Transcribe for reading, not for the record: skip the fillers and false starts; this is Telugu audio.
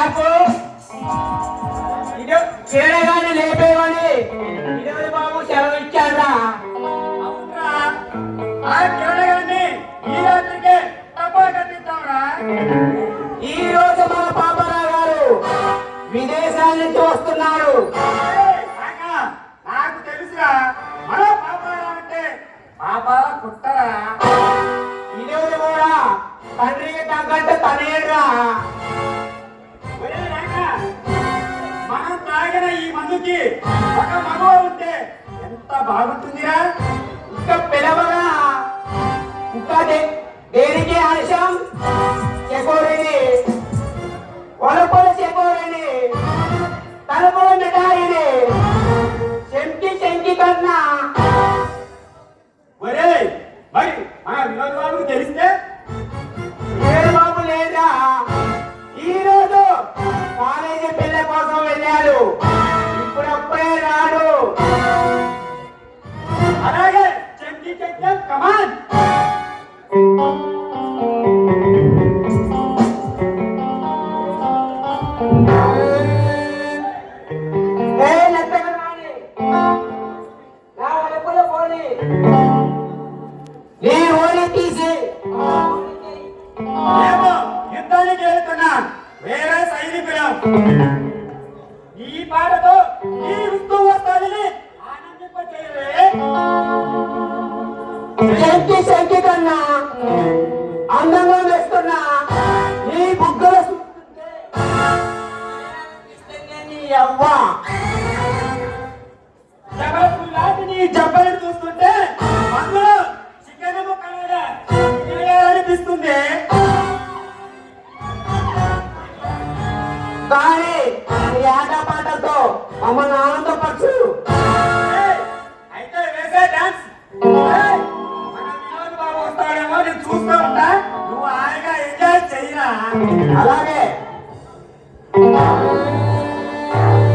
నాకు చేయగానే లేపేవని ఇరవై బాబు సెలవు ఇచ్చాడా? ఈ రాత్రికే తప్ప కట్టిస్తాంరా. ఈ రోజు మన పాపరావు గారు విదేశాల నుంచి వస్తున్నాడు. నాకు తెలుసురా, మన పాపారావు అంటే పాపాల కుట్టరా. ఇదేవి కూడా తండ్రికి తగ్గట్టు తనేడురా. మనం తాగిన ఈ మందుకి ఒక మగవ ఉంటే ఎంత బాగుంటుందిరా. ఇంకా పిలవగా ఇంకా దేనికి ఆలస్యం? చెకోరిని కొలకొల చెకోరిని తలకొల మిఠాయిని చెంకి చెంకి కన్నా. ఒరే మరి మన వినోద్ బాబుకి తెలిస్తే? ఏ బాబు లేదా, ఈ రోజు కాలేజీ పిల్ల కోసం వెళ్ళాడు, ఇప్పుడప్పుడే రాడు. అలాగే చెంకి చెంకి కమాన్. ఏమో యుద్ధానికి వెళ్తున్నా వేరే సైనికులం. ఈ పాటతో ఈ ఋతు వస్తాదని ఆనందింపచేయవే. శంకి శంకి కన్నా అందంగా వేస్తున్నా నీ బుగ్గలు నీ అవ్వ జబర్లాంటి నీ జబ్బలు చూస్తుంటే అందులో చికెన్ ముక్కలాగా అనిపిస్తుంది. కానీ నీ ఆట పాటతో మమ్మల్ని ఆనందపరచు. అయితే వేసే డాన్స్. మన వినోద్ బాబు వస్తాడేమో నేను చూస్తూ ఉంటా, నువ్వు హాయిగా ఎంజాయ్ చెయ్యరా. అలాగే